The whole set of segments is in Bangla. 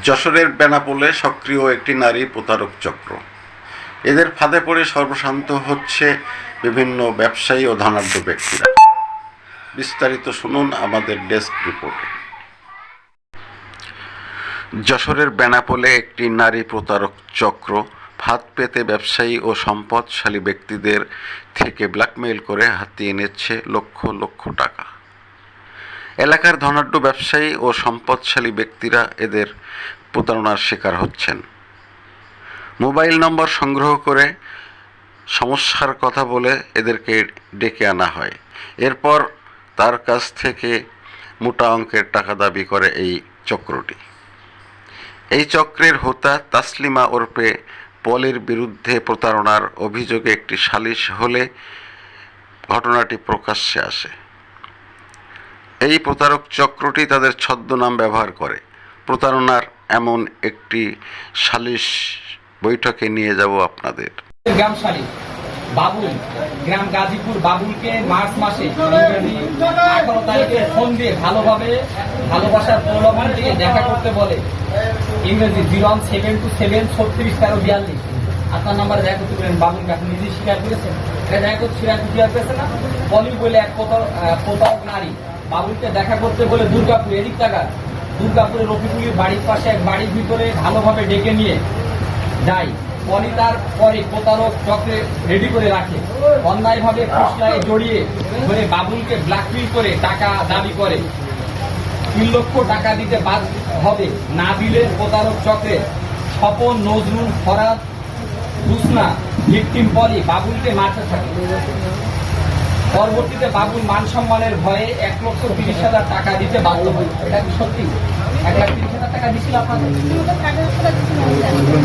যশোরের বেনাপোলে সক্রিয় একটি নারী প্রতারক চক্র। এদের ফাঁদে পড়ে সর্বশান্ত হচ্ছে বিভিন্ন ব্যবসায়ী ও ধনাঢ্য ব্যক্তিরা। বিস্তারিত শুনুন আমাদের ডেস্ক রিপোর্টে। যশোরের বেনাপোলে একটি নারী প্রতারক চক্র ফাঁদ পেতে ব্যবসায়ী ও সম্পদশালী ব্যক্তিদের থেকে ব্ল্যাকমেইল করে হাতিয়ে নিচ্ছে লক্ষ লক্ষ টাকা। এলাকার ধনাঢ্য ব্যবসায়ী ও সম্পদশালী ব্যক্তিরা এদের প্রতারণার শিকার হচ্ছেন। মোবাইল নম্বর সংগ্রহ করে সমস্যার কথা বলে এদেরকে ডেকে আনা হয়। এরপর তার কাছ থেকে মোটা অঙ্কের টাকা দাবি করে এই চক্রটি। এই চক্রের হোতা তাসলিমা ওরফে পলির বিরুদ্ধে প্রতারণার অভিযোগে একটি সালিশ হলে ঘটনাটি প্রকাশ্যে আসে। এই প্রতারক চক্রটি তাদের ছদ্মনাম ব্যবহার করে। প্রতারণার এমন একটি সালিশ বৈঠকে নিয়ে যাব আপনাদের। গ্রামশালী বাবুল, গ্রাম গাজীপুর বাবুলকে মার্চ মাসে 18 তারিখে ফোন দিয়ে ভালোবাসার প্রলোভন দিয়ে দেখা করতে বলে। ইংরেজি 01727361342। আপনার নাম্বারে দেখা করতে বলেন। বাবুলকে আপনি নিজে স্বীকার করেছেন, এটা দেখা করতে স্বীকার করেছে না? পলি বলে এক প্রতারক নারী বাবুলকে দেখা করতে বলে দুর্গাপুর, এদিক টাকা দুর্গাপুরের রফিকুলির বাড়ির পাশে এক বাড়ির ভিতরে ভালোভাবে ডেকে নিয়ে যায়। পলি তার পরে প্রতারক চক্রে রেডি করে রাখে। অন্যায়ভাবে ফুসলায় জড়িয়ে ধরে বাবুলকে ব্ল্যাকমেইল করে টাকা দাবি করে। 3 লক্ষ টাকা দিতে বাদ হবে, না দিলে প্রতারক চক্রে স্বপন, নজরুল, ফরাদ, হুসনা, ভিকটিম পলি বাবুলকে মারতে থাকে। পরবর্তীতে বাবুল মান সম্মানের ভয়ে 1,30,000 টাকা দিতে বাধ্য হয়। এটা কি সত্যি? 1,30,000 টাকা দিছিল আপনাদের?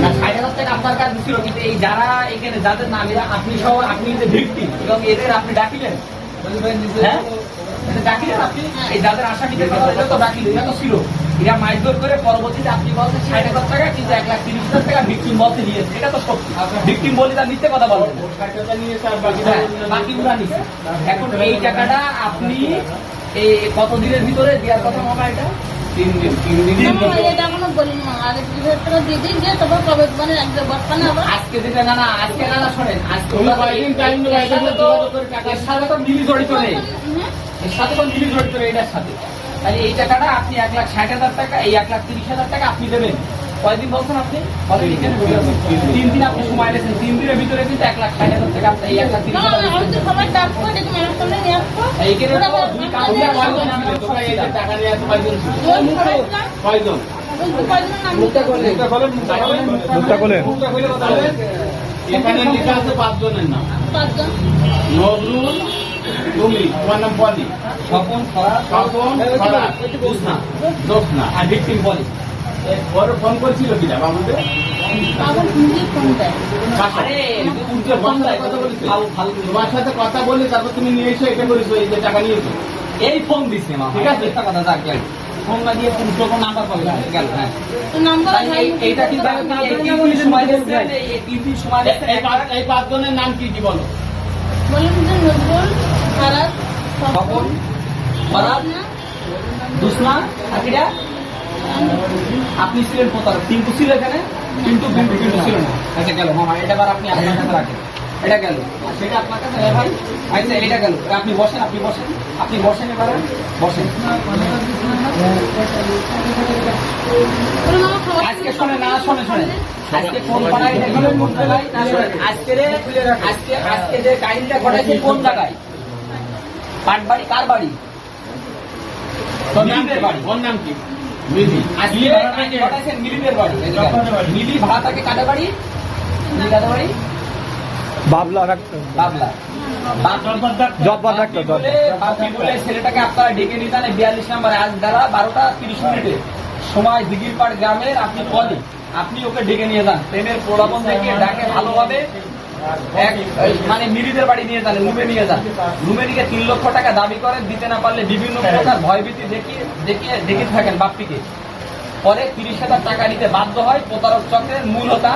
60,000 টাকা আপনার কাছে দিছিল। কিন্তু এই যারা এখানে যাদের নাম, এরা আপনি সহ, আপনি যে ভিকটিম এবং এদের আপনি ডাকিলেন, হ্যাঁ ডাকিলেন আপনি, এই যাদের আসামিদের কথা এটা তো ডাকিলেন, এটা তো ছিল। এরা মাইজোর করে পরবর্তীতে আপনি বলছেন 60,000 টাকা, কিন্তু 1,30,000 টাকা ভিকটিম বলতে নিয়েছে। এটা তো সত্যি। ভিকটিম বলি তার মিথ্যে কথা বলবেন, বাকিগুলা নিচ্ছে। এখন এই টাকাটা আপনি এই কতদিনের ভিতরে দেওয়ার কথা মামা? এটা 3 দিন। আজকে দিতে না, আজকে না, শোনেন, আজকে এর সাথে তো মিলি জড়িত নেই, এর সাথে তো মিলি জড়িত নেই এটার সাথে। তাহলে এই টাকাটা আপনি 1,60,000 টাকা, এই 1,30,000 টাকা আপনি দেবেন। কয়দিন বলছেন আপনি? 3 দিন আপনি সময় নিয়েছেন। 3 দিনের ভিতরে কিন্তু 1,60,000 টাকা আপনি এই 1,30,000 এখানে লেখা আছে 5 জনের নাম। নজরুল, তুমি, তোমার নাম পলি, স্বপন, জ্যোৎস্না আর ভিকটিম পলি। বড় ফোন করেছিল কিনা বাবুকে? তোমার সাথে কথা বলে তারপর তুমি নিয়ে এসো, এটা করেছো, এই যে টাকা নিয়েছো, এই ফোন দিচ্ছে। ঠিক আছে, একটা কথা যাক, ফোন না দিয়ে কোন নাম্বার পাবে গেল। হ্যাঁ, এইটা কিন্তু সময় দিচ্ছে। এই 3 দিন সময় দিচ্ছে। এই 5 জনের নাম কি কি বলো? স্বপন, ফরাদ, জ্যোৎস্না, আকিরা। আপনি ছিলেন প্রতারক। কিন্তু ছিল এখানে, কিন্তু ছিল না। আচ্ছা গেল মামা, এটা আবার আপনি আপনার কাছে রাখেন। এটা গেল, সেটা আপনার কাছে ভাই। আচ্ছা এটা গেল, আপনি বসেন, এবার বসেন। আজকে শোনেন, আজকে কোন পাড়ায় করতে ভাই না, শোনেন, আজকে যে কাহিনীটা ঘটাইছে কোন জায়গায়? পাটবাড়ি। কার বাড়ি? ওর নাম কি? মিলি। মিলিদের বাড়ি। মিলি ভাড়া থাকে কাদের বাড়ি? বাবলা। ছেলেটাকে আপনারা ডেকে নিয়ে যান 42 নম্বরে। আজ বেলা 12:30 সময় দিঘিরপাড় গ্রামের আপনি পলি, আপনি ওকে ডেকে নিয়ে যান। ট্রেনের প্রলোভন থেকে ডাকে ভালোভাবে মানে মিলিদের বাড়ি নিয়ে যান, রুমে নিয়ে যান। রুমে নিয়ে 3 লক্ষ টাকা দাবি করেন। দিতে না পারলে বিভিন্ন প্রকার ভয়ভীতি দেখিয়ে থাকেন বাপ্পিকে। পরে 30,000 টাকা নিতে বাধ্য হয় প্রতারক চক্রের মূল হোতা।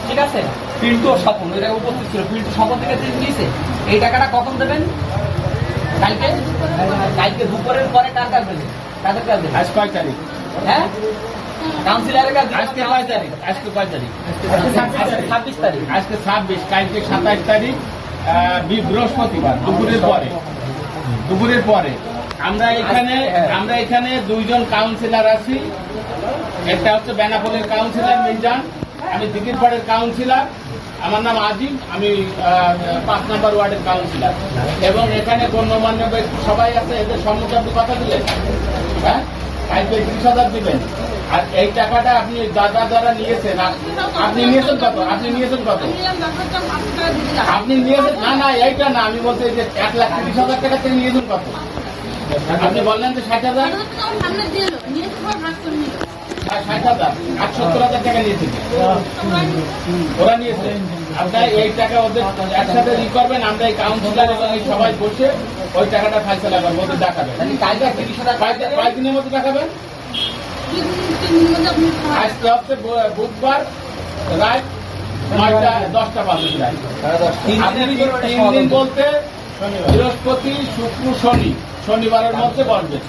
ঠিক আছে, পিন্টু ও স্বপন ওই জায়গায় উপস্থিত ছিল। পিন্টু স্বপন থেকে নিয়েছে। এই টাকাটা কখন দেবেন? কালকে দুপুরের পরে। কার কাছে দেবেন? কাদের কাছে দেবেন? আজ কয় তারিখ? হ্যাঁ, কাউন্সিলরের কাছে আজকে কয় তারিখ? আজকে কয় তারিখ? 26 তারিখ। আজকে 26, কালকে 27 তারিখ, বৃহস্পতিবার দুপুরের পরে আমরা এখানে দুইজন কাউন্সিলর আছি। একটা হচ্ছে বেনাপোলের কাউন্সিলর মিজান, আমি দিঘিরপাড়ের কাউন্সিলর, আমার নাম আজিম, আমি 5 নম্বর ওয়ার্ডের কাউন্সিলর। এবং এখানে গণ্যমান্য ব্যক্তি সবাই আছে। এদের সম্মুখে আপনি কথা দিলেন, হ্যাঁ, কালকে 30,000 দিবেন। আর এই টাকাটা আপনি দাদা দ্বারা নিয়েছেন। আপনি নিয়েছেন কত? আপনি নিয়েছেন না, এইটা না, আমি বলতে যে 1,30,000 টাকা থেকে নিয়েছেন কত? আপনি বললেন যে 60,000, 60,000, 70,000 টাকা নিয়েছেন ওরা নিয়েছে। আপনার এই টাকা ওদের একসাথে ই করবেন, আমরা এই কাউন্সিলর এবং এই সবাই বসে ওই টাকাটা ফাইসলা করবো, ওদের দেখাবেন। কালকে 30,000 টাকা কয়েকদিনের মধ্যে দেখাবেন। আজকে হচ্ছে বুধবার রাত 9টা-10টা বাজে প্রায়। আপনি 3 দিন বলতে বৃহস্পতি, শুক্র, শনিবারের মধ্যে বসবেন,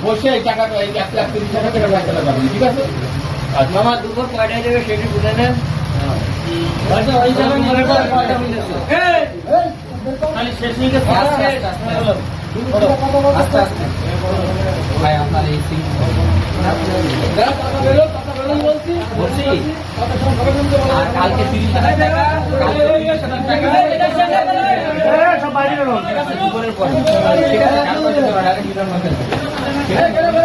বসে এই টাকাটা, এই 1,30,000 টাকা ফাইসলা করবেন, ঠিক আছে? মামা দুপুর কয়টায় দেবে সেটা বুঝে নেন। ওই জায়গায় মনে করে কয়টা মিলেছে খালি শেষ হয়ে গেছে। আস্তে আস্তে ভাই আপনার এই সিম বলছি। আর কালকে 30,000 টাকা, কালকে 30,000 টাকা সব বাইরে দুপুরের পরে, ঠিক আছে? ঠিক আছে।